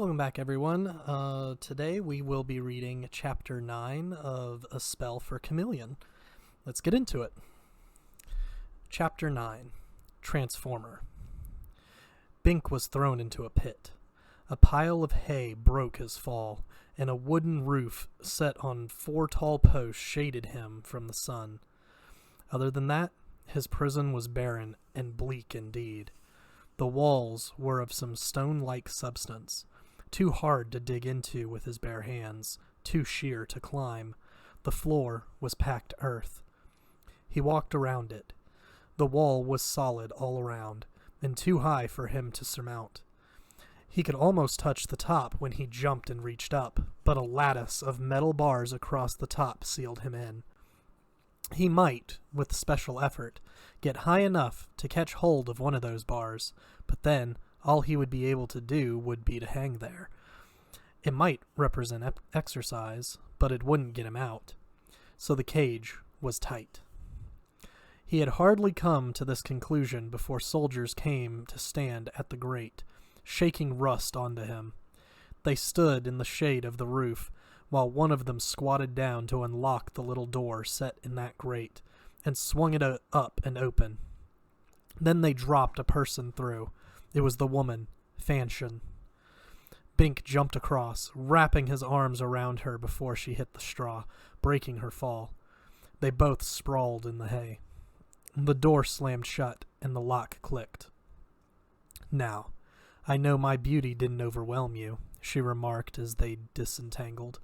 Welcome back, everyone. Today we will be reading Chapter 9 of A Spell for Chameleon. Let's get into it. Chapter 9, Transformer. Bink was thrown into a pit. A pile of hay broke his fall, and a wooden roof set on 4 tall posts shaded him from the sun. Other than that, his prison was barren and bleak indeed. The walls were of some stone-like substance, too hard to dig into with his bare hands, too sheer to climb. The floor was packed earth. He walked around it. The wall was solid all around, and too high for him to surmount. He could almost touch the top when he jumped and reached up, but a lattice of metal bars across the top sealed him in. He might, with special effort, get high enough to catch hold of one of those bars, but then all he would be able to do would be to hang there. It might represent exercise, but it wouldn't get him out. So the cage was tight. He had hardly come to this conclusion before soldiers came to stand at the grate, shaking rust onto him. They stood in the shade of the roof, while one of them squatted down to unlock the little door set in that grate, and swung it up and open. Then they dropped a person through. It was the woman, Fanchon. Bink jumped across, wrapping his arms around her before she hit the straw, breaking her fall. They both sprawled in the hay. The door slammed shut, and the lock clicked. "Now, I know my beauty didn't overwhelm you," she remarked as they disentangled.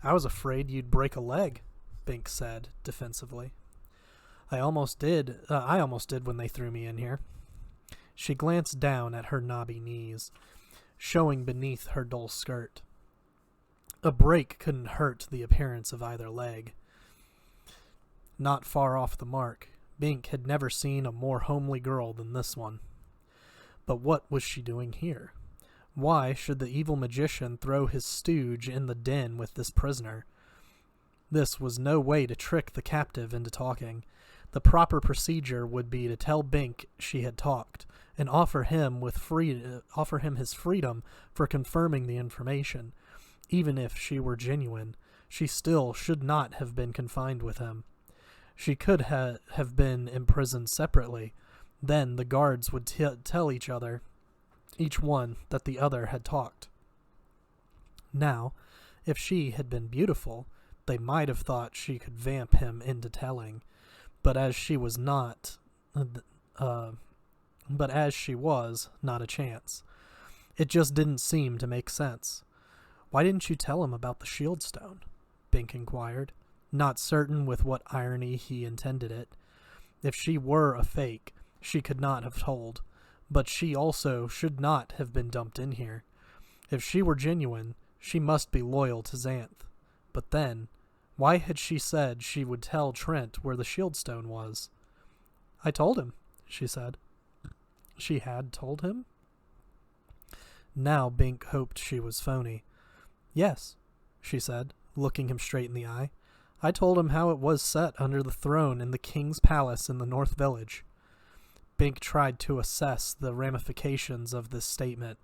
"I was afraid you'd break a leg," Bink said, defensively. I almost did when they threw me in here." She glanced down at her knobby knees, showing beneath her dull skirt. A break couldn't hurt the appearance of either leg. Not far off the mark, Bink had never seen a more homely girl than this one. But what was she doing here? Why should the evil magician throw his stooge in the den with this prisoner? This was no way to trick the captive into talking. The proper procedure would be to tell Bink she had talked, and offer him his freedom for confirming the information. Even if she were genuine, she still should not have been confined with him. She could have been imprisoned separately. Then the guards would tell each one that the other had talked. Now, if she had been beautiful, they might have thought she could vamp him into telling. But as she was, not a chance. It just didn't seem to make sense. "Why didn't you tell him about the shield stone?" Bink inquired, not certain with what irony he intended it. If she were a fake, she could not have told, but she also should not have been dumped in here. If she were genuine, she must be loyal to Xanth. But then, why had she said she would tell Trent where the shield stone was? "I told him," she said. She had told him? Now Bink hoped she was phony. "Yes," she said, looking him straight in the eye. "I told him how it was set under the throne in the king's palace in the North Village." Bink tried to assess the ramifications of this statement.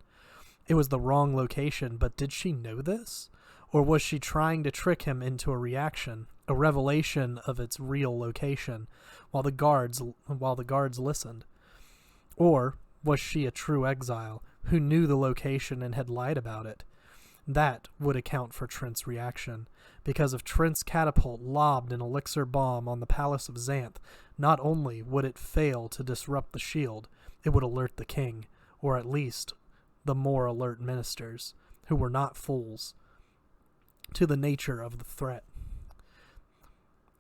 It was the wrong location, but did she know this? Or was she trying to trick him into a reaction, a revelation of its real location, while the guards listened? Or was she a true exile, who knew the location and had lied about it? That would account for Trent's reaction, because if Trent's catapult lobbed an elixir bomb on the palace of Xanth, not only would it fail to disrupt the shield, it would alert the king, or at least the more alert ministers, who were not fools, to the nature of the threat.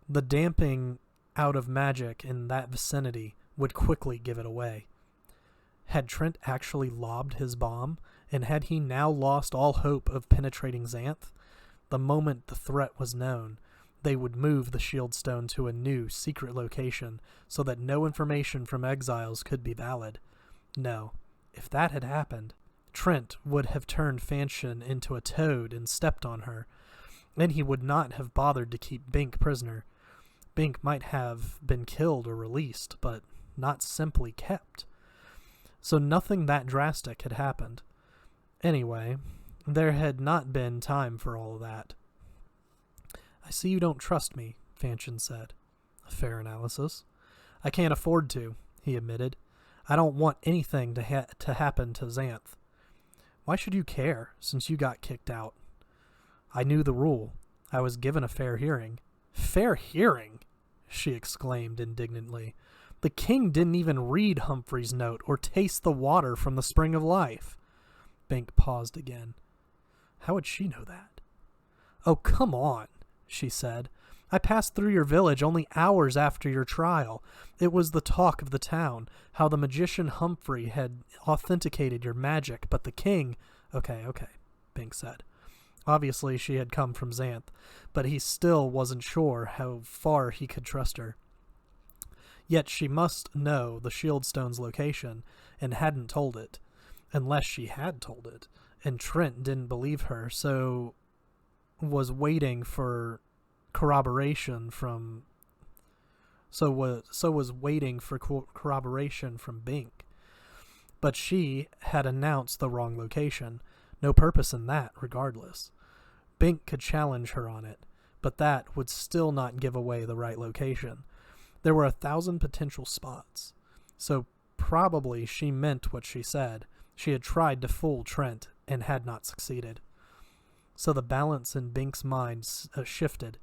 The damping out of magic in that vicinity would quickly give it away. Had Trent actually lobbed his bomb, and had he now lost all hope of penetrating Xanth? The moment the threat was known, they would move the shield stone to a new, secret location so that no information from exiles could be valid. No, if that had happened, Trent would have turned Fanchon into a toad and stepped on her, and he would not have bothered to keep Bink prisoner. Bink might have been killed or released, but not simply kept. So nothing that drastic had happened. Anyway, there had not been time for all of that. I see you don't trust me, Fanchon said. A fair analysis. I can't afford to, he admitted. I don't want anything to happen to Xanth. Why should you care, since you got kicked out? I knew the rule. I was given a fair hearing. Fair hearing? She exclaimed indignantly. The king didn't even read Humphrey's note or taste the water from the spring of life. Bink paused again. How would she know that? Oh, come on, she said. I passed through your village only hours after your trial. It was the talk of the town, how the magician Humphrey had authenticated your magic, but the king... Okay, Bink said. Obviously she had come from Xanth, but he still wasn't sure how far he could trust her. Yet she must know the Shieldstone's location, and hadn't told it, unless she had told it, and Trent didn't believe her, so was waiting for corroboration from Bink. But she had announced the wrong location. No purpose in that, regardless. Bink could challenge her on it, but that would still not give away the right location. There were 1,000 potential spots, so probably she meant what she said. She had tried to fool Trent and had not succeeded. So the balance in Bink's mind shifted.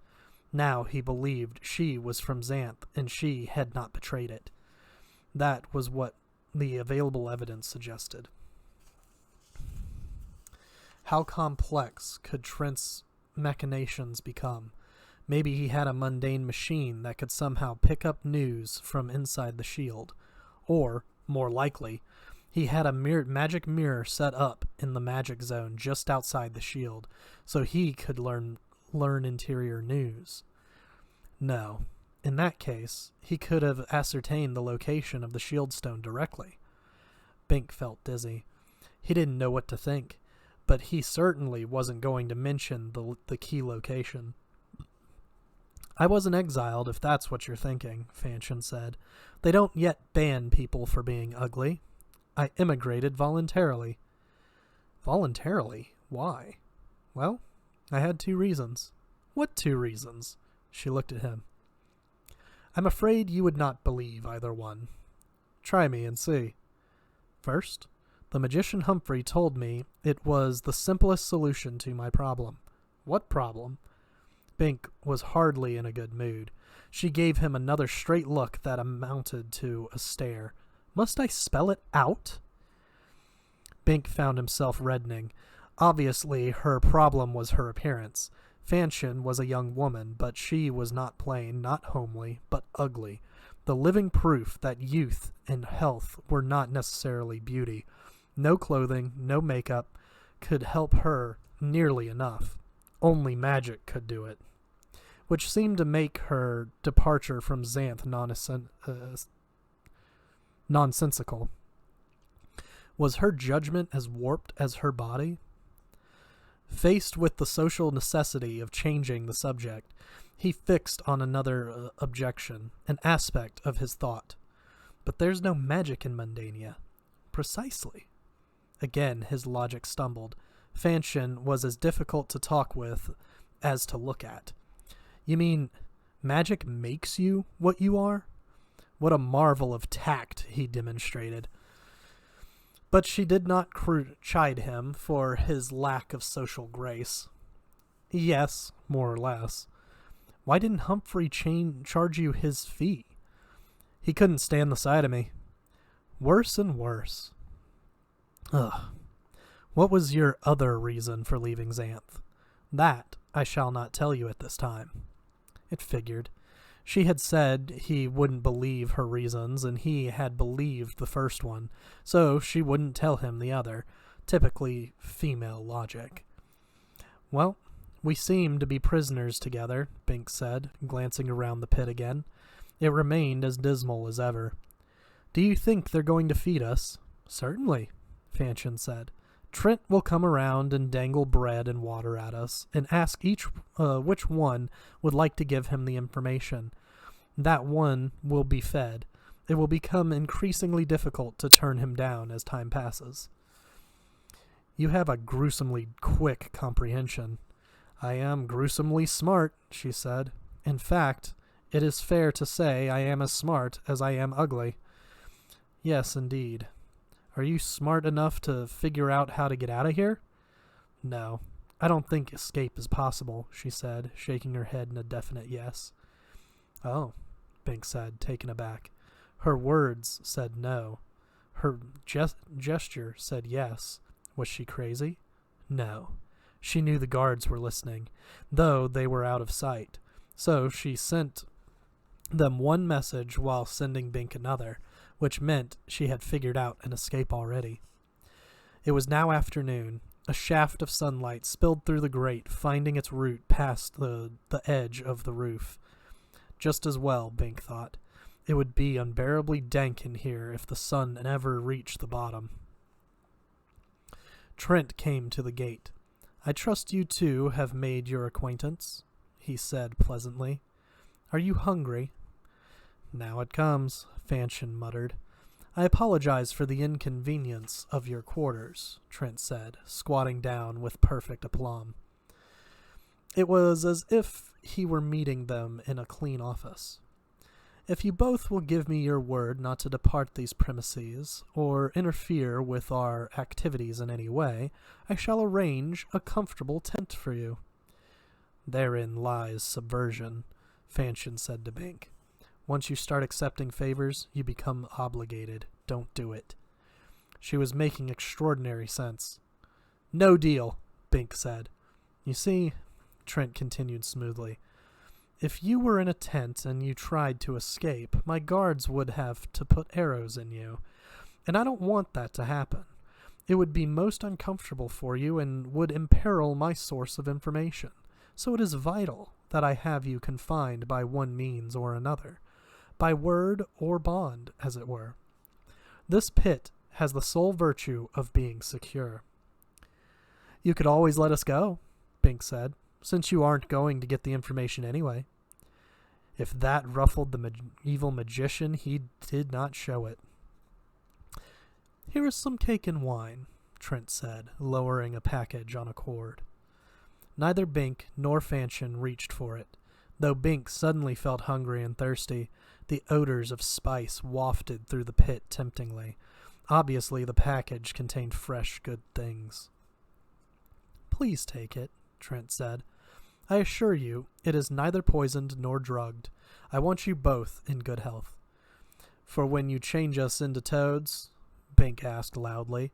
Now he believed she was from Xanth, and she had not betrayed it. That was what the available evidence suggested. How complex could Trent's machinations become? Maybe he had a mundane machine that could somehow pick up news from inside the shield. Or, more likely, he had a magic mirror set up in the magic zone just outside the shield, so he could learn interior news. No. In that case, he could have ascertained the location of the Shieldstone directly. Bink felt dizzy. He didn't know what to think, but he certainly wasn't going to mention the key location. I wasn't exiled, if that's what you're thinking, Fanchon said. They don't yet ban people for being ugly. I immigrated voluntarily. Voluntarily? Why? Well, I had 2 reasons. What 2 reasons? She looked at him. I'm afraid you would not believe either one. Try me and see. First, the magician Humphrey told me it was the simplest solution to my problem. What problem? Bink was hardly in a good mood. She gave him another straight look that amounted to a stare. Must I spell it out? Bink found himself reddening. Obviously, her problem was her appearance. Fanchon was a young woman, but she was not plain, not homely, but ugly. The living proof that youth and health were not necessarily beauty. No clothing, no makeup could help her nearly enough. Only magic could do it. Which seemed to make her departure from Xanth nonsensical. Was her judgment as warped as her body? Faced with the social necessity of changing the subject, he fixed on another objection, an aspect of his thought. But there's no magic in Mundania. Precisely. Again his logic stumbled. Fanchon was as difficult to talk with as to look at. You mean magic makes you what you are? What a marvel of tact he demonstrated. But she did not chide him for his lack of social grace. Yes, more or less. Why didn't Humphrey charge you his fee? He couldn't stand the sight of me. Worse and worse. Ugh. What was your other reason for leaving Xanth? That I shall not tell you at this time. It figured. She had said he wouldn't believe her reasons, and he had believed the first one, so she wouldn't tell him the other. Typically female logic. Well, we seem to be prisoners together, Bink said, glancing around the pit again. It remained as dismal as ever. Do you think they're going to feed us? Certainly, Fanchon said. Trent will come around and dangle bread and water at us, and ask which one would like to give him the information. That one will be fed. It will become increasingly difficult to turn him down as time passes. You have a gruesomely quick comprehension. I am gruesomely smart, she said. In fact, it is fair to say I am as smart as I am ugly. Yes, indeed. Are you smart enough to figure out how to get out of here? No, I don't think escape is possible, she said, shaking her head in a definite yes. Oh, Bink said, taken aback. Her words said no. Her gesture said yes. Was she crazy? No. She knew the guards were listening, though they were out of sight. So she sent them one message while sending Bink another, which meant she had figured out an escape already. It was now afternoon. A shaft of sunlight spilled through the grate, finding its route past the edge of the roof. Just as well, Bink thought. It would be unbearably dank in here if the sun ever reached the bottom. Trent came to the gate. I trust you two have made your acquaintance, he said pleasantly. Are you hungry? Now it comes, Fanchon muttered. I apologize for the inconvenience of your quarters, Trent said, squatting down with perfect aplomb. It was as if he were meeting them in a clean office. If you both will give me your word not to depart these premises, or interfere with our activities in any way, I shall arrange a comfortable tent for you. Therein lies subversion, Fanchon said to Bink. Once you start accepting favors, you become obligated. Don't do it. She was making extraordinary sense. No deal, Bink said. You see, Trent continued smoothly, if you were in a tent and you tried to escape, my guards would have to put arrows in you. And I don't want that to happen. It would be most uncomfortable for you and would imperil my source of information. So it is vital that I have you confined by one means or another, by word or bond, as it were. This pit has the sole virtue of being secure. You could always let us go, Bink said, since you aren't going to get the information anyway. If that ruffled the evil magician, he did not show it. Here is some cake and wine, Trent said, lowering a package on a cord. Neither Bink nor Fanchon reached for it, though Bink suddenly felt hungry and thirsty. The odors of spice wafted through the pit temptingly. Obviously, the package contained fresh, good things. Please take it, Trent said. I assure you, it is neither poisoned nor drugged. I want you both in good health. For when you change us into toads, Bink asked loudly.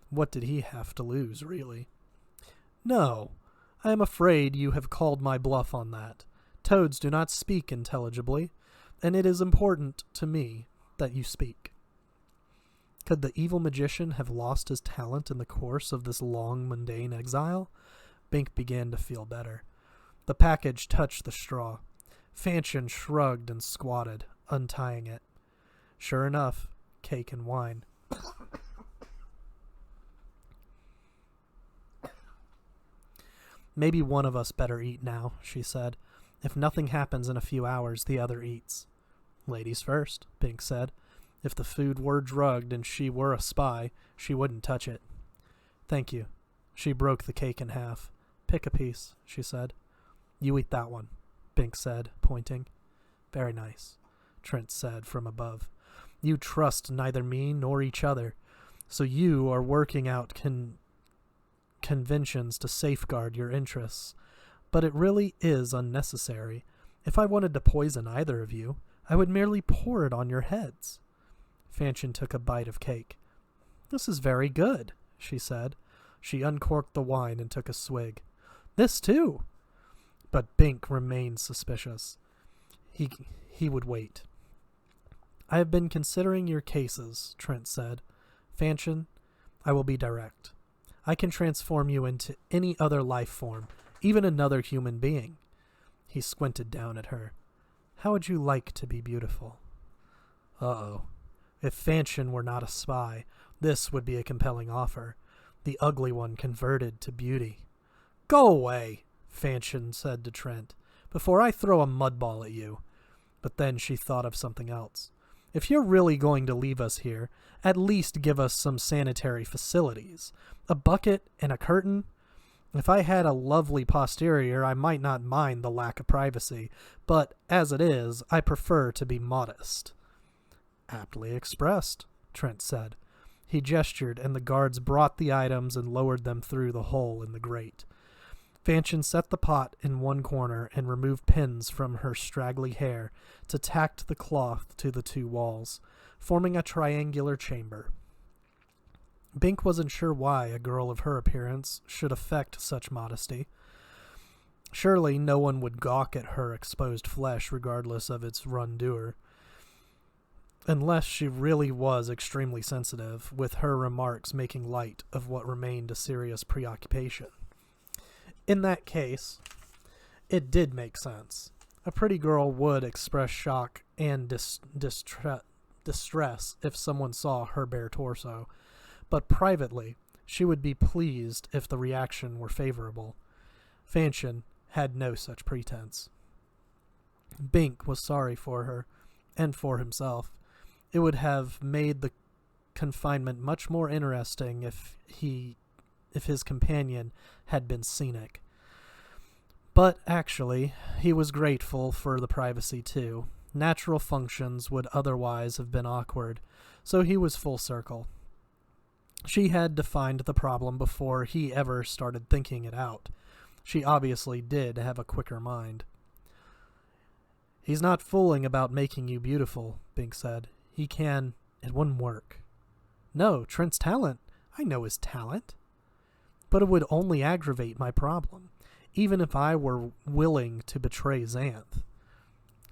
What did he have to lose, really? No, I am afraid you have called my bluff on that. Toads do not speak intelligibly, and it is important to me that you speak. Could the evil magician have lost his talent in the course of this long, mundane exile? Bink began to feel better. The package touched the straw. Fanchon shrugged and squatted, untying it. Sure enough, cake and wine. Maybe one of us better eat now, she said. If nothing happens in a few hours, the other eats. Ladies first, Bink said. If the food were drugged and she were a spy, she wouldn't touch it. Thank you. She broke the cake in half. Pick a piece, she said. You eat that one, Bink said, pointing. Very nice, Trent said from above. You trust neither me nor each other, so you are working out conventions to safeguard your interests. But it really is unnecessary. If I wanted to poison either of you, I would merely pour it on your heads. Fanchon took a bite of cake. This is very good, she said. She uncorked the wine and took a swig. This too. But Bink remained suspicious. He would wait. I have been considering your cases, Trent said. Fanchon, I will be direct. I can transform you into any other life form, even another human being. He squinted down at her. How would you like to be beautiful? Uh-oh. If Fanchon were not a spy, this would be a compelling offer. The ugly one converted to beauty. Go away, Fanchon said to Trent, before I throw a mud ball at you. But then she thought of something else. If you're really going to leave us here, at least give us some sanitary facilities. A bucket and a curtain? If I had a lovely posterior, I might not mind the lack of privacy, but as it is, I prefer to be modest." "Aptly expressed," Trent said. He gestured, and the guards brought the items and lowered them through the hole in the grate. Fanchon set the pot in one corner and removed pins from her straggly hair to tack the cloth to the two walls, forming a triangular chamber. Bink wasn't sure why a girl of her appearance should affect such modesty. Surely no one would gawk at her exposed flesh regardless of its rondeur, unless she really was extremely sensitive, with her remarks making light of what remained a serious preoccupation. In that case, it did make sense. A pretty girl would express shock and distress if someone saw her bare torso, but privately, she would be pleased if the reaction were favorable. Fanchon had no such pretense. Bink was sorry for her, and for himself. It would have made the confinement much more interesting if his companion had been scenic. But actually, he was grateful for the privacy too. Natural functions would otherwise have been awkward, so he was full circle. She had defined the problem before he ever started thinking it out. She obviously did have a quicker mind. "He's not fooling about making you beautiful," Bink said. It wouldn't work." "No, Trent's talent. I know his talent. But it would only aggravate my problem, even if I were willing to betray Xanth."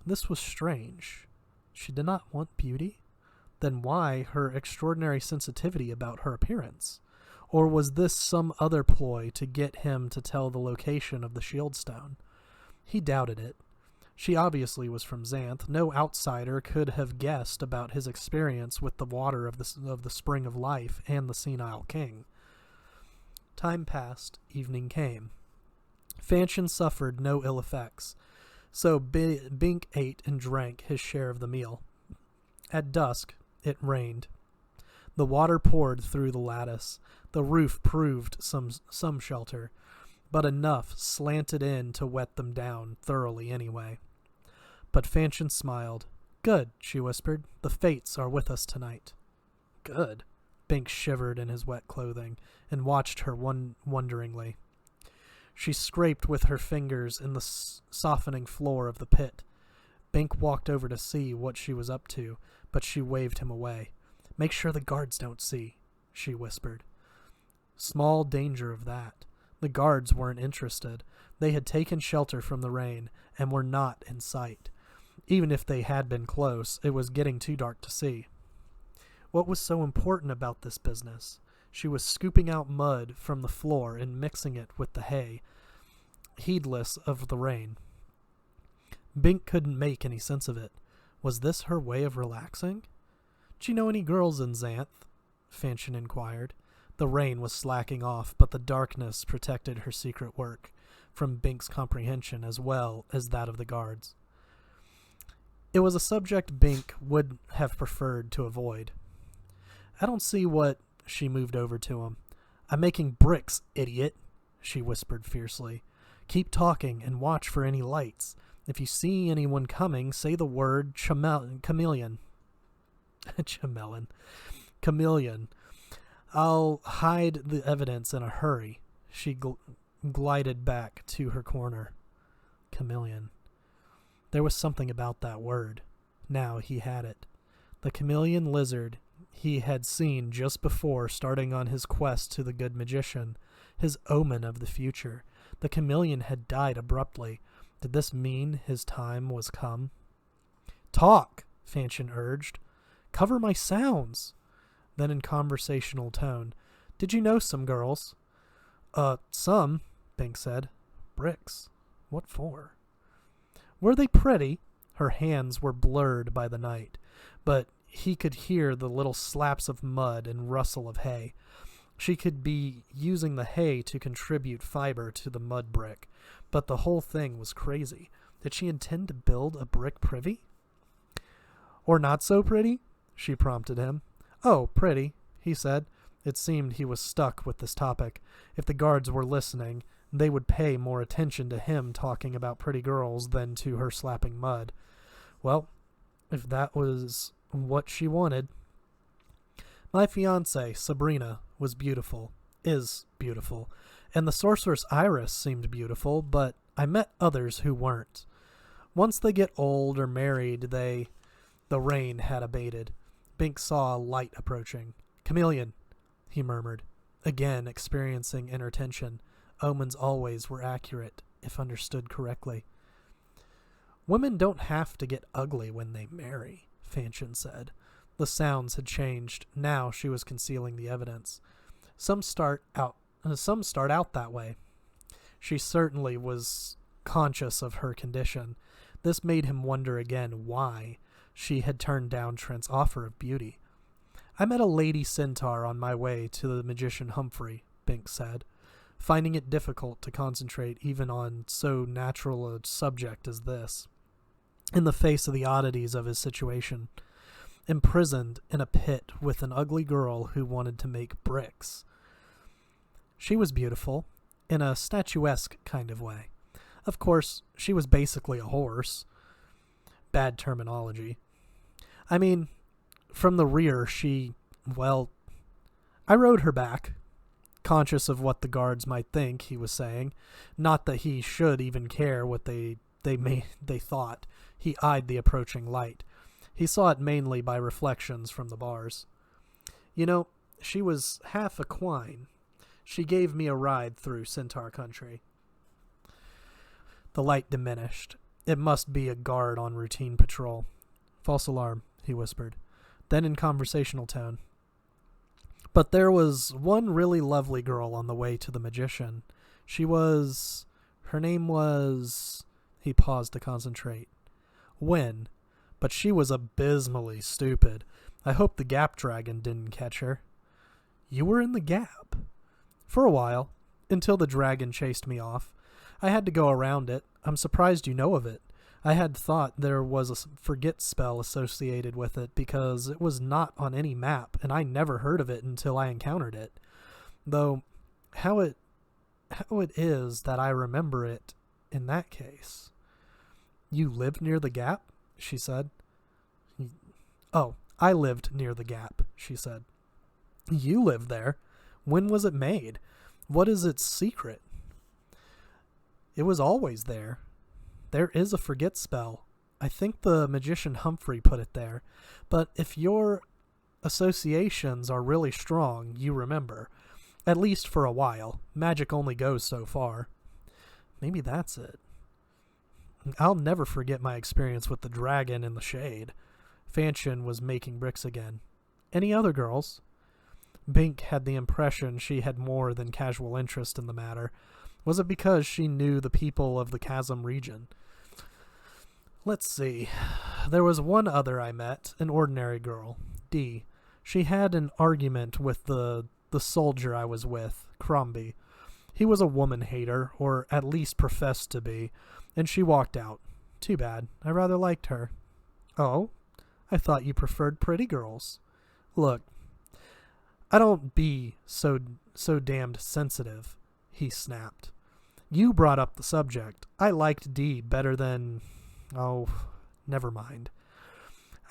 This was strange. She did not want beauty? Then why her extraordinary sensitivity about her appearance? Or was this some other ploy to get him to tell the location of the shield stone? He doubted it. She obviously was from Xanth. No outsider could have guessed about his experience with the water of the Spring of Life and the Senile King. Time passed. Evening came. Fanchon suffered no ill effects, so Bink ate and drank his share of the meal. At dusk, it rained. The water poured through the lattice. The roof proved some shelter, but enough slanted in to wet them down thoroughly anyway. But Fanchon smiled. "Good," she whispered. "The fates are with us tonight." "Good." Bink shivered in his wet clothing and watched her wonderingly. She scraped with her fingers in the softening floor of the pit. Bink walked over to see what she was up to, but she waved him away. "Make sure the guards don't see," she whispered. Small danger of that. The guards weren't interested. They had taken shelter from the rain and were not in sight. Even if they had been close, it was getting too dark to see. What was so important about this business? She was scooping out mud from the floor and mixing it with the hay, heedless of the rain. Bink couldn't make any sense of it. Was this her way of relaxing? "Do you know any girls in Xanth?" Fanchon inquired. The rain was slacking off, but the darkness protected her secret work from Bink's comprehension as well as that of the guards. It was a subject Bink would have preferred to avoid. "I don't see what—" She moved over to him. "I'm making bricks, idiot," she whispered fiercely. "Keep talking and watch for any lights. If you see anyone coming, say the word chameleon." Chameleon. "I'll hide the evidence in a hurry." She glided back to her corner. Chameleon. There was something about that word. Now he had it. The chameleon lizard he had seen just before starting on his quest to the good magician, his omen of the future. The chameleon had died abruptly. Did this mean his time was come? "Talk," Fanchon urged. "Cover my sounds." Then in conversational tone, "Did you know some girls?" Some," Bink said. "Bricks. What for?" "Were they pretty?" Her hands were blurred by the night, but he could hear the little slaps of mud and rustle of hay. She could be using the hay to contribute fiber to the mud brick, but the whole thing was crazy. Did she intend to build a brick privy? Or not so pretty? She prompted him. Oh, pretty, he said. It seemed he was stuck with this topic. If the guards were listening, they would pay more attention to him talking about pretty girls than to her slapping mud. Well, if that was what she wanted. My fiancée, Sabrina, was beautiful, is beautiful, and the sorceress Iris seemed beautiful, but I met others who weren't. Once they get old or married, The rain had abated. Bink saw a light approaching. Chameleon, he murmured, again experiencing inner tension. Omens always were accurate, if understood correctly. Women don't have to get ugly when they marry, Fanchon said. The sounds had changed. Now she was concealing the evidence. Some start out that way. She certainly was conscious of her condition. This made him wonder again why she had turned down Trent's offer of beauty. I met a lady centaur on my way to the magician Humphrey, Bink said, finding it difficult to concentrate even on so natural a subject as this, in the face of the oddities of his situation. Imprisoned in a pit with an ugly girl who wanted to make bricks. She was beautiful, in a statuesque kind of way. Of course, she was basically a horse. Bad terminology. I mean, from the rear, I rode her back, conscious of what the guards might think, he was saying. Not that he should even care what they thought. He eyed the approaching light. He saw it mainly by reflections from the bars. You know, she was half equine. She gave me a ride through Centaur country. The light diminished. It must be a guard on routine patrol. False alarm, he whispered. Then in conversational tone. But there was one really lovely girl on the way to the magician. Her name was... He paused to concentrate. Wen. But she was abysmally stupid. I hope the Gap Dragon didn't catch her. You were in the Gap? For a while, until the dragon chased me off. I had to go around it. I'm surprised you know of it. I had thought there was a forget spell associated with it because it was not on any map, and I never heard of it until I encountered it. Though, how it is that I remember it in that case. You lived near the Gap? She said. Oh, I lived near the Gap, she said. You lived there? When was it made? What is its secret? It was always there. There is a forget spell. I think the magician Humphrey put it there. But if your associations are really strong, you remember. At least for a while. Magic only goes so far. Maybe that's it. I'll never forget my experience with the dragon in the shade. Fanchon was making bricks again. Any other girls? Bink had the impression she had more than casual interest in the matter. Was it because she knew the people of the Chasm region? Let's see. There was one other I met, an ordinary girl, Dee. She had an argument with the soldier I was with, Crombie. He was a woman-hater, or at least professed to be, and she walked out. Too bad. I rather liked her. Oh? I thought you preferred pretty girls. Look, I don't be so damned sensitive, he snapped. You brought up the subject. I liked Dee better than... Oh, never mind.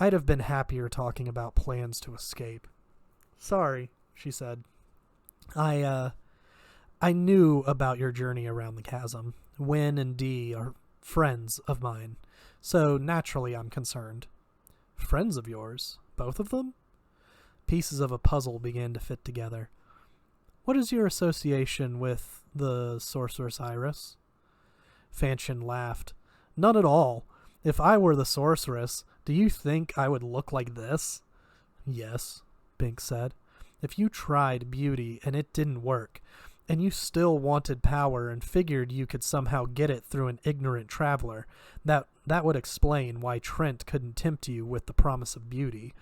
I'd have been happier talking about plans to escape. Sorry, she said. I knew about your journey around the chasm. Wen and Dee are friends of mine, so naturally I'm concerned. Friends of yours? Both of them? Pieces of a puzzle began to fit together. What is your association with the sorceress Iris? Fanchon laughed. None at all. If I were the sorceress, do you think I would look like this? Yes, Bink said. If you tried beauty and it didn't work, and you still wanted power and figured you could somehow get it through an ignorant traveler, that would explain why Trent couldn't tempt you with the promise of beauty.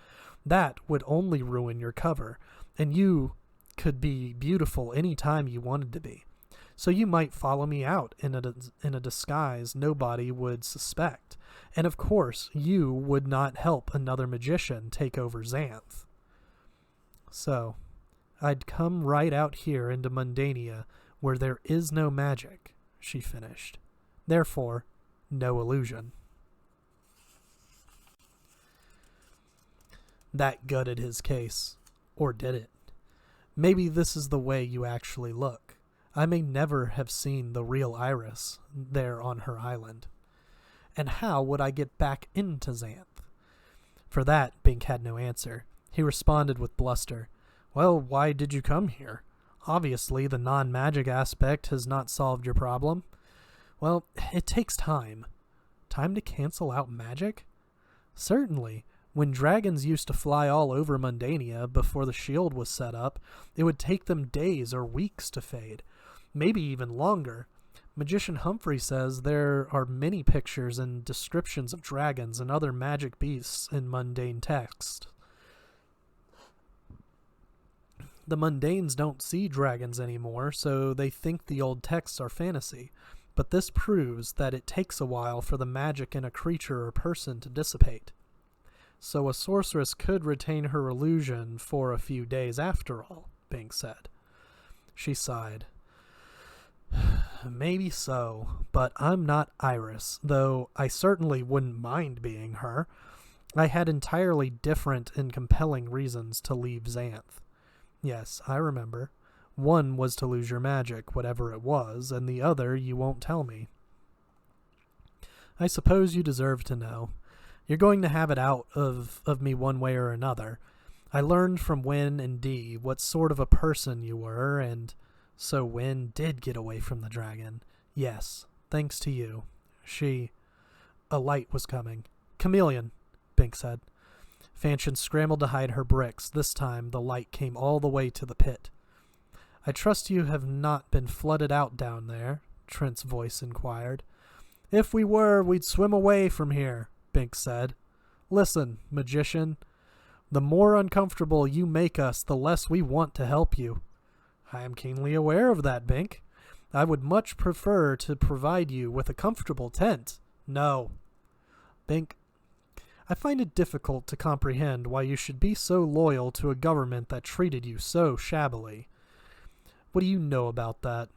That would only ruin your cover, and you could be beautiful any time you wanted to be. So you might follow me out in a disguise nobody would suspect. And of course, you would not help another magician take over Xanth. So, I'd come right out here into Mundania, where there is no magic, she finished. Therefore, no illusion. That gutted his case. Or did it? Maybe this is the way you actually look. I may never have seen the real Iris there on her island. And how would I get back into Xanth? For that, Bink had no answer. He responded with bluster. Well, why did you come here? Obviously, the non-magic aspect has not solved your problem. Well, it takes time. Time to cancel out magic? Certainly. When dragons used to fly all over Mundania before the shield was set up, it would take them days or weeks to fade. Maybe even longer. Magician Humphrey says there are many pictures and descriptions of dragons and other magic beasts in mundane text. The mundanes don't see dragons anymore, so they think the old texts are fantasy. But this proves that it takes a while for the magic in a creature or person to dissipate. So a sorceress could retain her illusion for a few days after all, Bink said. She sighed. Maybe so, but I'm not Iris, though I certainly wouldn't mind being her. I had entirely different and compelling reasons to leave Xanth. Yes, I remember. One was to lose your magic, whatever it was, and the other you won't tell me. I suppose you deserve to know. You're going to have it out of me one way or another. I learned from Wynne and Dee what sort of a person you were, and so Wynne did get away from the dragon. Yes, thanks to you. A light was coming. Chameleon, Bink said. Fanchon scrambled to hide her bricks. This time the light came all the way to the pit. I trust you have not been flooded out down there, Trent's voice inquired. If we were, we'd swim away from here, Bink said. Listen, magician, the more uncomfortable you make us, the less we want to help you. I am keenly aware of that, Bink. I would much prefer to provide you with a comfortable tent. No. Bink, I find it difficult to comprehend why you should be so loyal to a government that treated you so shabbily. What do you know about that?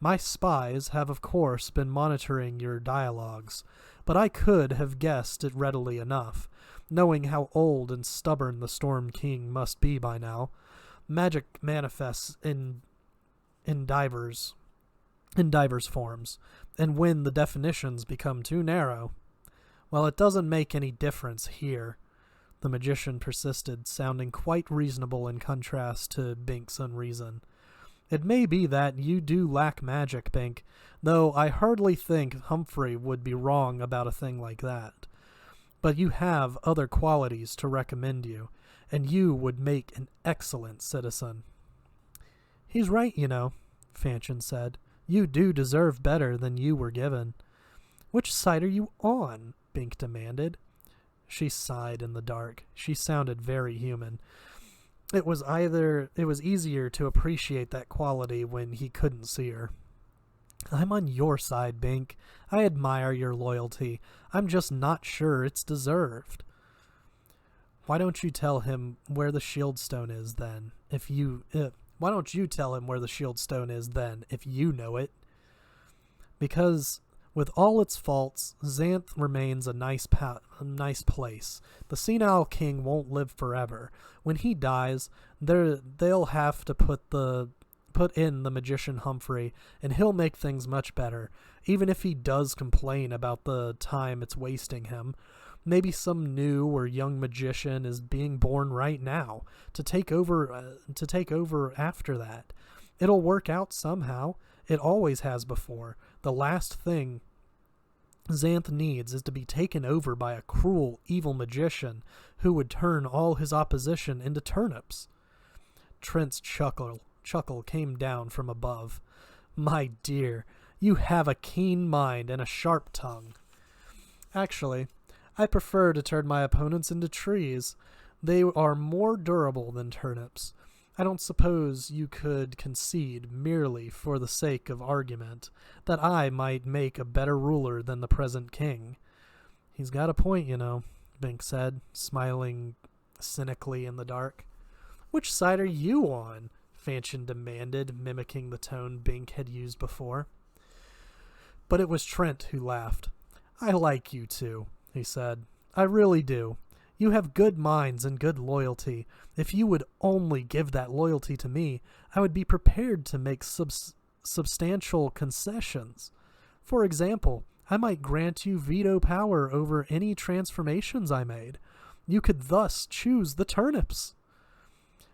My spies have, of course, been monitoring your dialogues, but I could have guessed it readily enough, knowing how old and stubborn the Storm King must be by now. Magic manifests in divers forms, and when the definitions become too narrow, well, it doesn't make any difference here, the magician persisted, sounding quite reasonable in contrast to Bink's unreason. It may be that you do lack magic, Bink, though I hardly think Humphrey would be wrong about a thing like that. But you have other qualities to recommend you, and you would make an excellent citizen. He's right, you know, Fanchon said. You do deserve better than you were given. Which side are you on? Bink demanded. She sighed in the dark. She sounded very human. It was easier to appreciate that quality when he couldn't see her. I'm on your side, Bink. I admire your loyalty. I'm just not sure it's deserved. Why don't you tell him where the shield stone is then, if you know it? Because with all its faults, Xanth remains a nice place. The senile king won't live forever. When he dies, they'll have to put in the magician Humphrey, and he'll make things much better, even if he does complain about the time it's wasting him. Maybe some new or young magician is being born right now to take over after that. It'll work out somehow. It always has before. The last thing Xanth needs is to be taken over by a cruel, evil magician who would turn all his opposition into turnips. Trent's chuckle came down from above. My dear, you have a keen mind and a sharp tongue. Actually, I prefer to turn my opponents into trees. They are more durable than turnips. I don't suppose you could concede, merely for the sake of argument, that I might make a better ruler than the present king. He's got a point, you know, Bink said, smiling cynically in the dark. Which side are you on? Fanchon demanded, mimicking the tone Bink had used before. But it was Trent who laughed. I like you two, he said. I really do. You have good minds and good loyalty. If you would only give that loyalty to me, I would be prepared to make substantial concessions. For example, I might grant you veto power over any transformations I made. You could thus choose the turnips.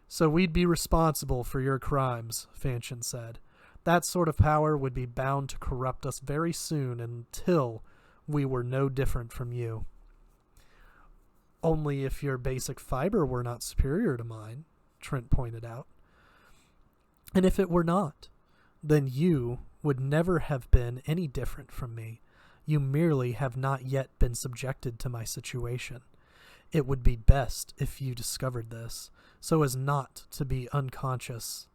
So we'd be responsible for your crimes, Fanchon said. That sort of power would be bound to corrupt us very soon until we were no different from you. Only if your basic fiber were not superior to mine, Trent pointed out. And if it were not, then you would never have been any different from me. You merely have not yet been subjected to my situation. It would be best if you discovered this, so as not to be unconscious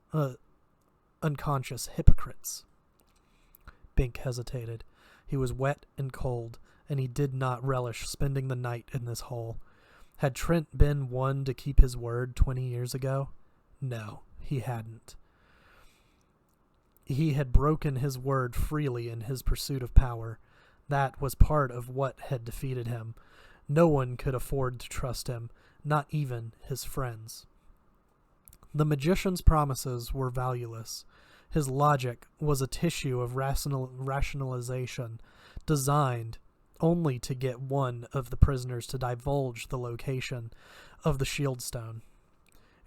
hypocrites. Bink hesitated. He was wet and cold, and he did not relish spending the night in this hole. Had Trent been one to keep his word 20 years ago? No, he hadn't. He had broken his word freely in his pursuit of power. That was part of what had defeated him. No one could afford to trust him, not even his friends. The magician's promises were valueless. His logic was a tissue of rationalization, designed only to get one of the prisoners to divulge the location of the Shieldstone.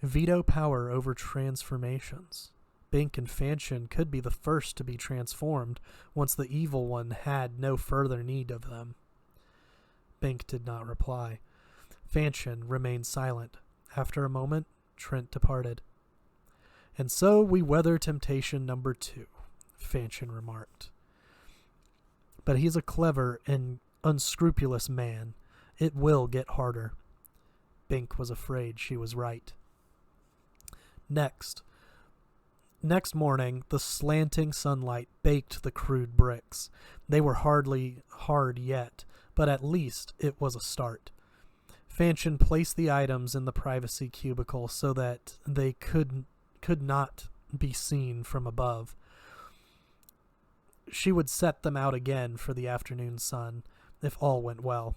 Veto power over transformations. Bink and Fanchon could be the first to be transformed once the evil one had no further need of them. Bink did not reply. Fanchon remained silent. After a moment, Trent departed. And so we weather temptation number 2, Fanchon remarked. But he's a clever and unscrupulous man. It will get harder. Bink was afraid she was right. Next morning, the slanting sunlight baked the crude bricks. They were hardly hard yet, but at least it was a start. Fanchon placed the items in the privacy cubicle so that they could not be seen from above. She would set them out again for the afternoon sun, if all went well.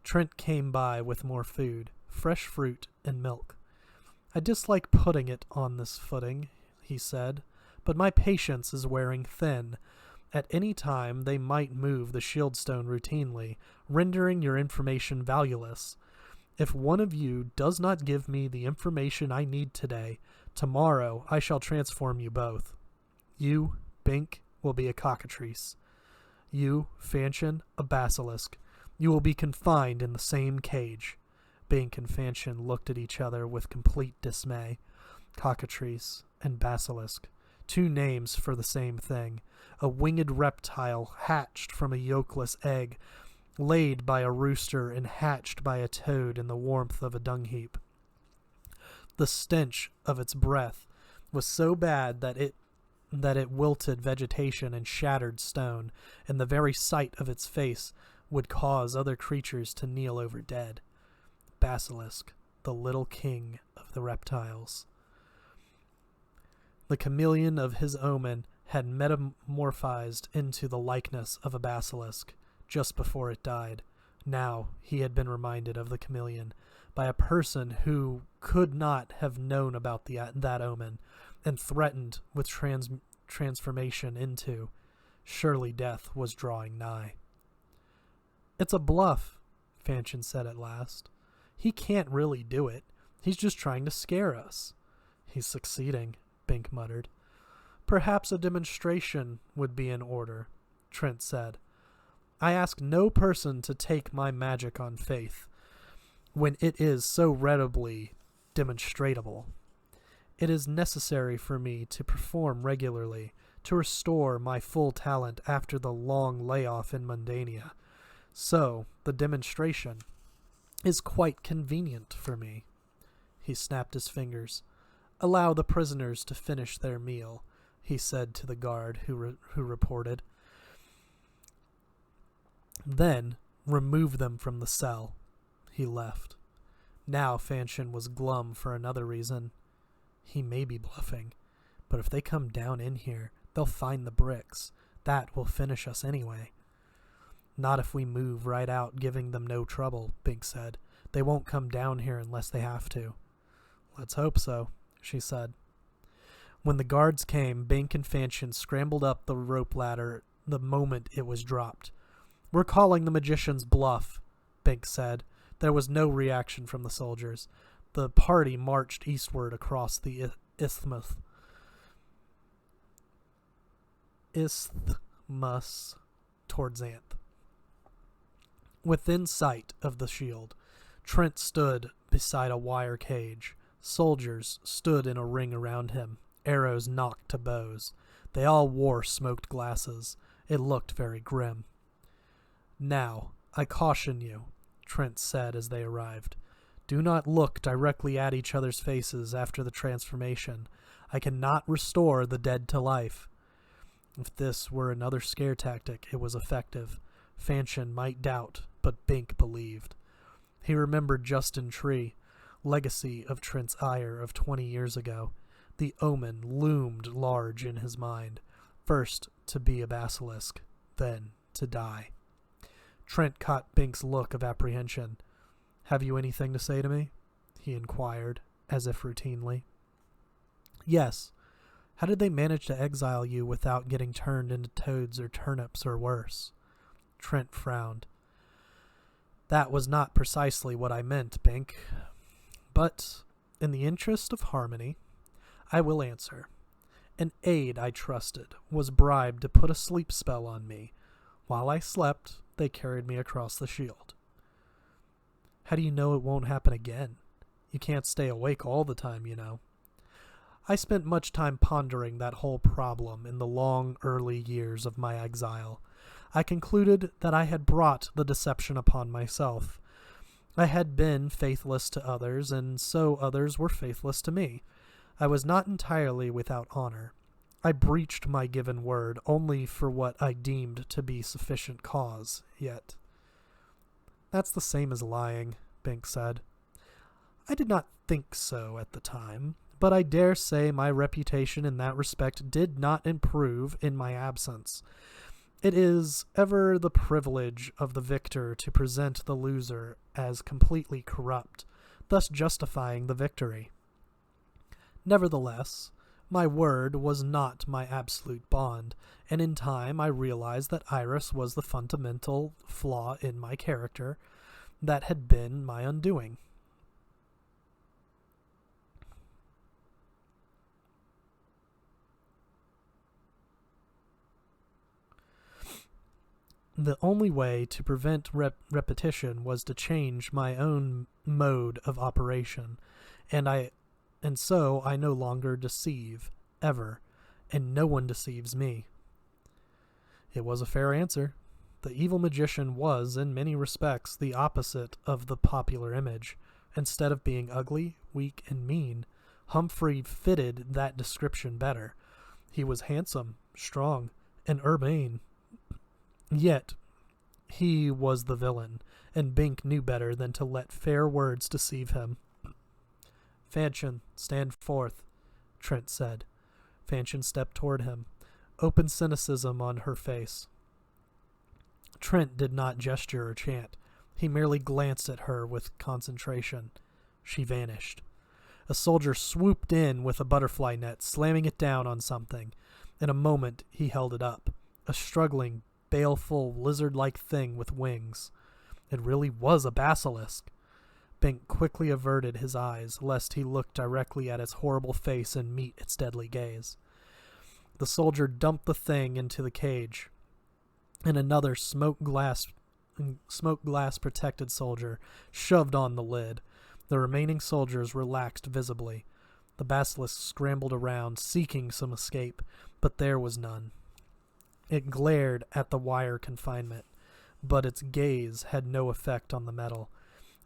Trent came by with more food, fresh fruit and milk. I dislike putting it on this footing, he said, but my patience is wearing thin. At any time they might move the Shieldstone routinely, rendering your information valueless. If one of you does not give me the information I need today, tomorrow I shall transform you both. You, Bink, will be a cockatrice. You, Fanchon, a basilisk. You will be confined in the same cage. Bink and Fanchon looked at each other with complete dismay. Cockatrice and basilisk. 2 names for the same thing. A winged reptile hatched from a yolkless egg, laid by a rooster and hatched by a toad in the warmth of a dung heap. The stench of its breath was so bad that it wilted vegetation and shattered stone, and the very sight of its face would cause other creatures to kneel over dead. Basilisk, the little king of the reptiles. The chameleon of his omen had metamorphized into the likeness of a basilisk just before it died. Now he had been reminded of the chameleon by a person who could not have known about that omen, and threatened with transformation into. Surely death was drawing nigh. It's a bluff, Fanchon said at last. He can't really do it. He's just trying to scare us. He's succeeding, Bink muttered. Perhaps a demonstration would be in order, Trent said. I ask no person to take my magic on faith, when it is so readily demonstratable. It is necessary for me to perform regularly, to restore my full talent after the long layoff in Mundania. So, the demonstration is quite convenient for me. He snapped his fingers. "Allow the prisoners to finish their meal," he said to the guard who reported. "Then remove them from the cell." He left. Now Fanchon was glum for another reason. He may be bluffing, but if they come down in here, they'll find the bricks. That will finish us anyway. "Not if we move right out, giving them no trouble," Bink said. "They won't come down here unless they have to." "Let's hope so," she said. When the guards came, Bink and Fanchon scrambled up the rope ladder the moment it was dropped. "We're calling the magician's bluff," Bink said. There was no reaction from the soldiers. The party marched eastward across the isthmus towards Xanth. Within sight of the shield, Trent stood beside a wire cage. Soldiers stood in a ring around him, arrows nocked to bows. They all wore smoked glasses. It looked very grim. "Now, I caution you," Trent said as they arrived. "Do not look directly at each other's faces after the transformation. I cannot restore the dead to life." If this were another scare tactic, it was effective. Fanchon might doubt, but Bink believed. He remembered Justin Tree, legacy of Trent's ire of 20 years ago. The omen loomed large in his mind. First to be a basilisk, then to die. Trent caught Bink's look of apprehension. "Have you anything to say to me?" he inquired, as if routinely. "Yes. How did they manage to exile you without getting turned into toads or turnips or worse?" Trent frowned. "That was not precisely what I meant, Bink. But, in the interest of harmony, I will answer. An aide I trusted was bribed to put a sleep spell on me. While I slept, they carried me across the shield." "How do you know it won't happen again? You can't stay awake all the time, you know." "I spent much time pondering that whole problem in the long, early years of my exile. I concluded that I had brought the deception upon myself. I had been faithless to others, and so others were faithless to me. I was not entirely without honor. I breached my given word only for what I deemed to be sufficient cause, yet." "That's the same as lying," Bink said. "I did not think so at the time, but I dare say my reputation in that respect did not improve in my absence. It is ever the privilege of the victor to present the loser as completely corrupt, thus justifying the victory. Nevertheless, my word was not my absolute bond, and in time I realized that Iris was the fundamental flaw in my character that had been my undoing. The only way to prevent repetition was to change my own mode of operation, and so I no longer deceive, ever, and no one deceives me." It was a fair answer. The evil magician was, in many respects, the opposite of the popular image. Instead of being ugly, weak, and mean, Humphrey fitted that description better. He was handsome, strong, and urbane. Yet, he was the villain, and Bink knew better than to let fair words deceive him. "Fanchon, stand forth," Trent said. Fanchon stepped toward him, open cynicism on her face. Trent did not gesture or chant. He merely glanced at her with concentration. She vanished. A soldier swooped in with a butterfly net, slamming it down on something. In a moment, he held it up. A struggling, baleful, lizard-like thing with wings. It really was a basilisk. Bink quickly averted his eyes, lest he look directly at its horrible face and meet its deadly gaze. The soldier dumped the thing into the cage, and another smoke glass protected soldier shoved on the lid. The remaining soldiers relaxed visibly. The basilisk scrambled around, seeking some escape, but there was none. It glared at the wire confinement, but its gaze had no effect on the metal.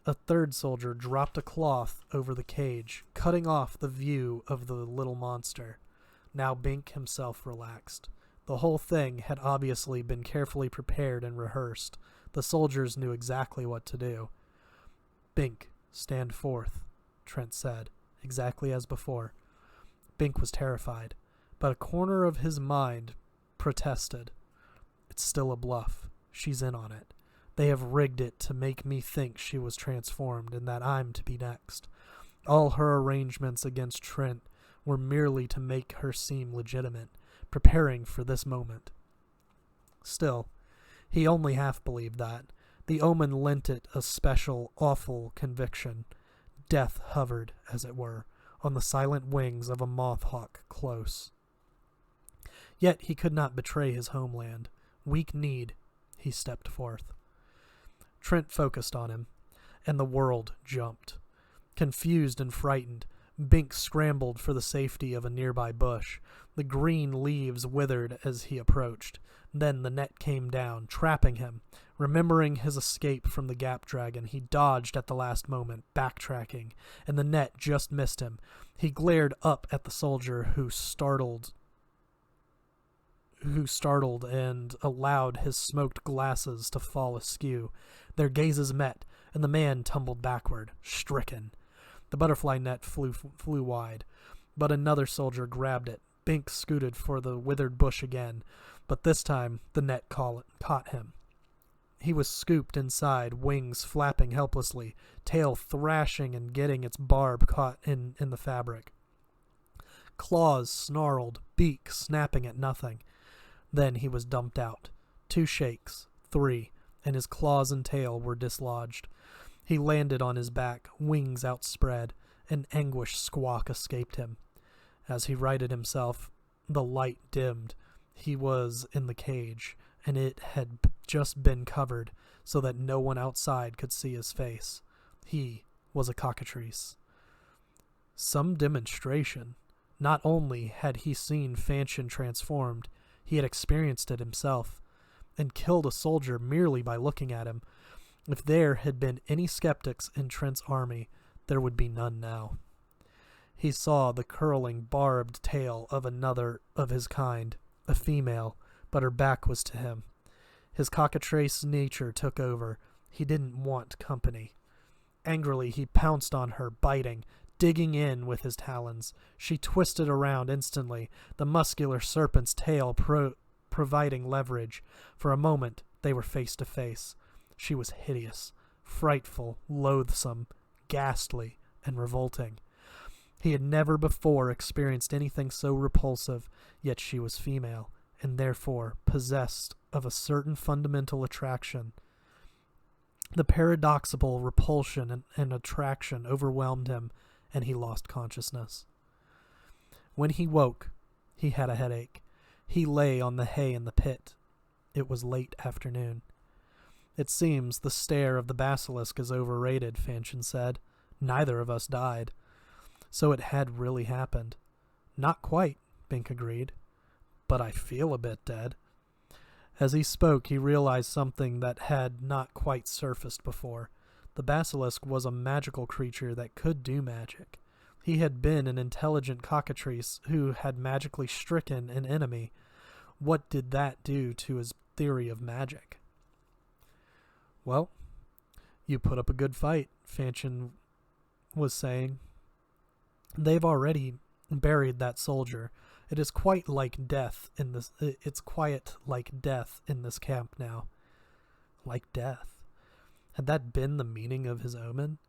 A third soldier dropped a cloth over the cage, cutting off the view of the little monster. Now Bink himself relaxed. The whole thing had obviously been carefully prepared and rehearsed. The soldiers knew exactly what to do. "Bink, stand forth," Trent said, exactly as before. Bink was terrified, but a corner of his mind protested. "It's still a bluff. She's in on it. They have rigged it to make me think she was transformed and that I'm to be next. All her arrangements against Trent were merely to make her seem legitimate, preparing for this moment." Still, he only half believed that. The omen lent it a special, awful conviction. Death hovered, as it were, on the silent wings of a moth-hawk close. Yet he could not betray his homeland. Weak-kneed, he stepped forth. Trent focused on him, and the world jumped. Confused and frightened, Bink scrambled for the safety of a nearby bush. The green leaves withered as he approached. Then the net came down, trapping him. Remembering his escape from the Gap Dragon, he dodged at the last moment, backtracking, and the net just missed him. He glared up at the soldier who startled and allowed his smoked glasses to fall askew. Their gazes met, and the man tumbled backward, stricken. The butterfly net flew wide, but another soldier grabbed it. Bink scooted for the withered bush again, but this time the net caught him. He was scooped inside, wings flapping helplessly, tail thrashing and getting its barb caught in the fabric. Claws snarled, beak snapping at nothing. Then he was dumped out. 2 shakes, 3, and his claws and tail were dislodged. He landed on his back, wings outspread. An anguished squawk escaped him. As he righted himself, the light dimmed. He was in the cage, and it had just been covered so that no one outside could see his face. He was a cockatrice. Some demonstration. Not only had he seen Fanchon transformed, he had experienced it himself, and killed a soldier merely by looking at him. If there had been any skeptics in Trent's army, there would be none now. He saw the curling, barbed tail of another of his kind, a female, but her back was to him. His cockatrice nature took over. He didn't want company. Angrily, he pounced on her, biting, digging in with his talons. She twisted around instantly, the muscular serpent's tail providing leverage. For a moment, they were face to face. She was hideous, frightful, loathsome, ghastly, and revolting. He had never before experienced anything so repulsive, yet she was female, and therefore possessed of a certain fundamental attraction. The paradoxical repulsion and attraction overwhelmed him, and he lost consciousness. When he woke, he had a headache. He lay on the hay in the pit. It was late afternoon. "It seems the stare of the basilisk is overrated," Fanchon said. "Neither of us died." So it had really happened. "Not quite," Bink agreed. "But I feel a bit dead." As he spoke, he realized something that had not quite surfaced before. The basilisk was a magical creature that could do magic. He had been an intelligent cockatrice who had magically stricken an enemy. What did that do to his theory of magic? "Well, you put up a good fight," Fanchon was saying. "They've already buried that soldier. It is quite like death in this. It's quiet like death in this camp now." Like death. Had that been the meaning of his omen?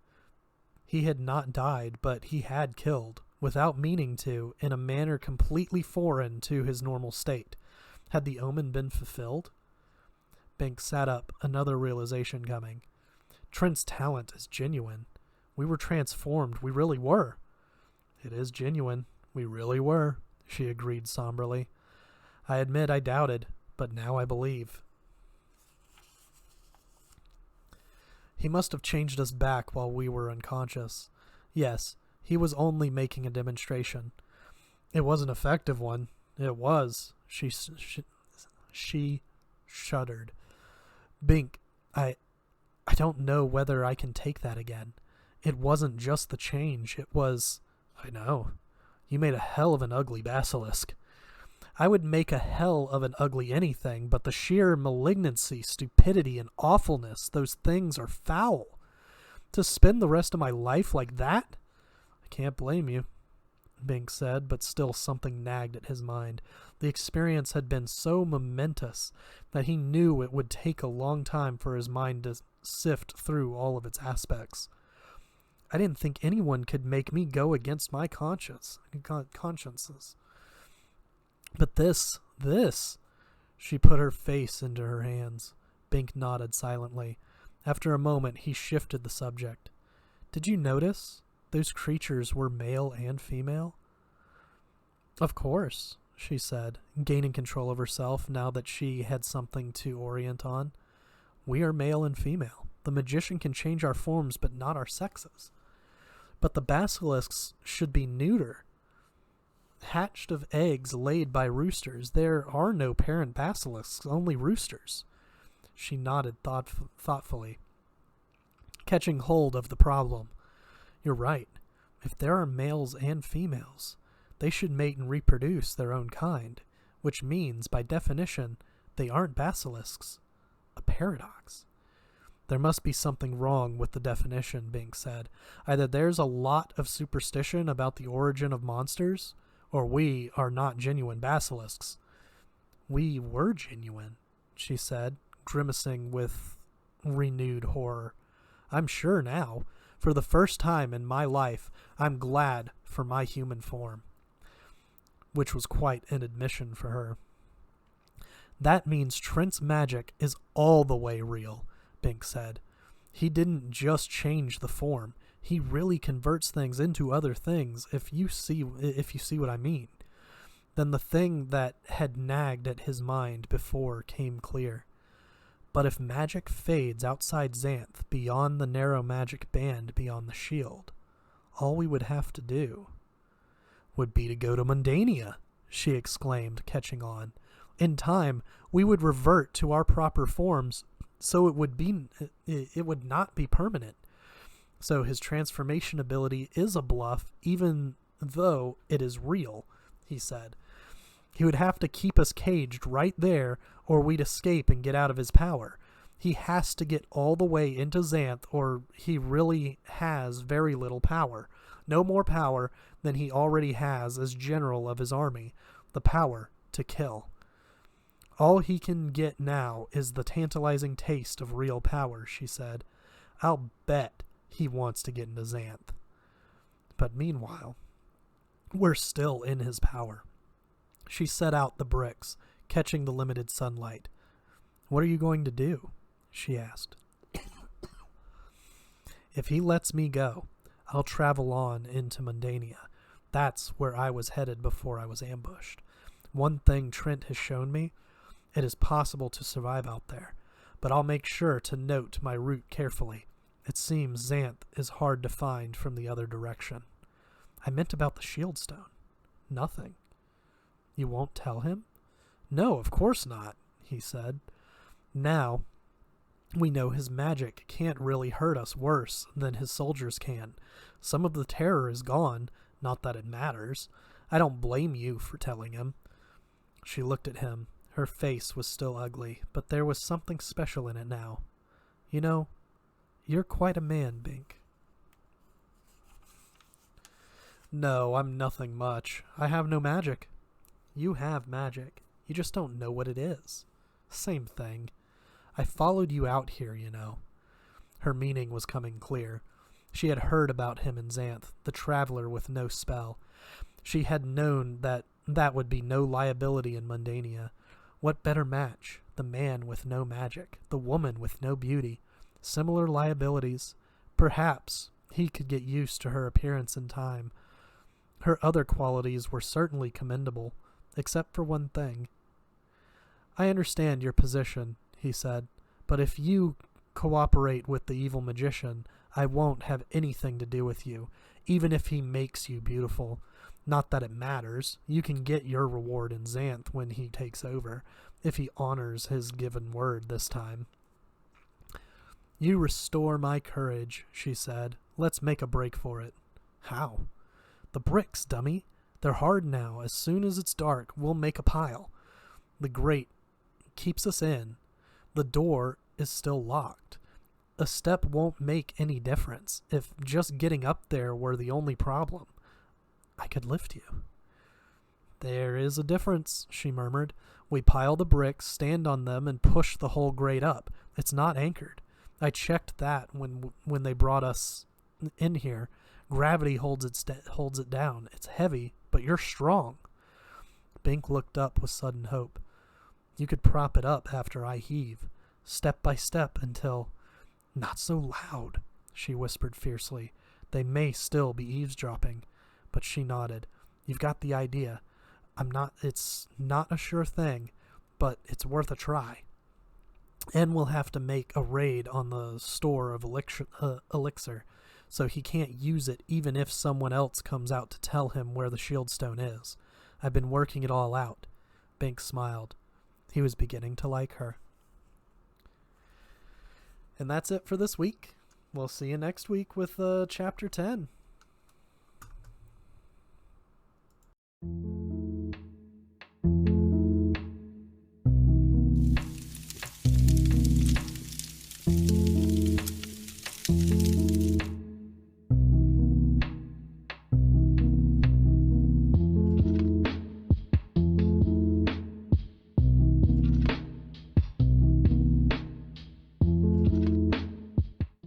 He had not died, but he had killed, without meaning to, in a manner completely foreign to his normal state. Had the omen been fulfilled? Bink sat up, another realization coming. Trent's talent is genuine. We were transformed. We really were. "It is genuine. We really were," she agreed somberly. "I admit I doubted, but now I believe." "He must have changed us back while we were unconscious. Yes, he was only making a demonstration." "It was an effective one." "It was." She shuddered. "Bink, I I don't know whether I can take that again. It wasn't just the change, it was... I know. You made a hell of an ugly basilisk. I would make a hell of an ugly anything, but the sheer malignancy, stupidity, and awfulness, those things are foul. To spend the rest of my life like that? I can't blame you, Bink said, but still something nagged at his mind. The experience had been so momentous that he knew it would take a long time for his mind to sift through all of its aspects. I didn't think anyone could make me go against my consciences. But this, she put her face into her hands. Bink nodded silently. After a moment, he shifted the subject. Did you notice? Those creatures were male and female? Of course, she said, gaining control of herself now that she had something to orient on. We are male and female. The magician can change our forms, but not our sexes. But the basilisks should be neuter. Hatched of eggs laid by roosters, there are no parent basilisks, only roosters. She nodded thoughtfully, catching hold of the problem. You're right. If there are males and females, they should mate and reproduce their own kind, which means, by definition, they aren't basilisks. A paradox. There must be something wrong with the definition, Bink said. Either there's a lot of superstition about the origin of monsters, or we are not genuine basilisks. We were genuine, she said, grimacing with renewed horror. I'm sure now. For the first time in my life, I'm glad for my human form. Which was quite an admission for her. That means Trent's magic is all the way real, Bink said. He didn't just change the form. He really converts things into other things, if you see what I mean. Then the thing that had nagged at his mind before came clear. But if magic fades outside Xanth, beyond the narrow magic band beyond the shield, all we would have to do would be to go to Mundania, she exclaimed, catching on. In time, we would revert to our proper forms, so it would not be permanent. So his transformation ability is a bluff, even though it is real, he said. He would have to keep us caged right there, or we'd escape and get out of his power. He has to get all the way into Xanth, or he really has very little power. No more power than he already has as general of his army, the power to kill. All he can get now is the tantalizing taste of real power, she said. I'll bet he wants to get into Xanth. But meanwhile, we're still in his power. She set out the bricks, catching the limited sunlight. What are you going to do? She asked. If he lets me go, I'll travel on into Mundania. That's where I was headed before I was ambushed. One thing Trent has shown me, it is possible to survive out there, but I'll make sure to note my route carefully. It seems Xanth is hard to find from the other direction. I meant about the shield stone. Nothing. You won't tell him? No, of course not, he said. Now, we know his magic can't really hurt us worse than his soldiers can. Some of the terror is gone, not that it matters. I don't blame you for telling him. She looked at him. Her face was still ugly, but there was something special in it now. You know, you're quite a man, Bink. No, I'm nothing much. I have no magic. You have magic. You just don't know what it is. Same thing. I followed you out here, you know. Her meaning was coming clear. She had heard about him in Xanth, the traveler with no spell. She had known that would be no liability in Mundania. What better match? The man with no magic, the woman with no beauty. Similar liabilities. Perhaps he could get used to her appearance in time. Her other qualities were certainly commendable, except for one thing. I understand your position, he said, but if you cooperate with the evil magician, I won't have anything to do with you, even if he makes you beautiful. Not that it matters. You can get your reward in Xanth when he takes over, if he honors his given word this time. You restore my courage, she said. Let's make a break for it. How? The bricks, dummy. They're hard now. As soon as it's dark, we'll make a pile. The grate keeps us in. The door is still locked. A step won't make any difference if just getting up there were the only problem. I could lift you. There is a difference, she murmured. We pile the bricks, stand on them, and push the whole grate up. It's not anchored. I checked that when they brought us in here. Gravity holds it down. It's heavy, but you're strong. Bink looked up with sudden hope. You could prop it up after I heave, step by step until... Not so loud, she whispered fiercely. They may still be eavesdropping. But she nodded. You've got the idea. It's not a sure thing, but it's worth a try. And we'll have to make a raid on the store of elixir, so he can't use it even if someone else comes out to tell him where the shield stone is. I've been working it all out. Bink smiled. He was beginning to like her. And that's it for this week. We'll see you next week with Chapter 10.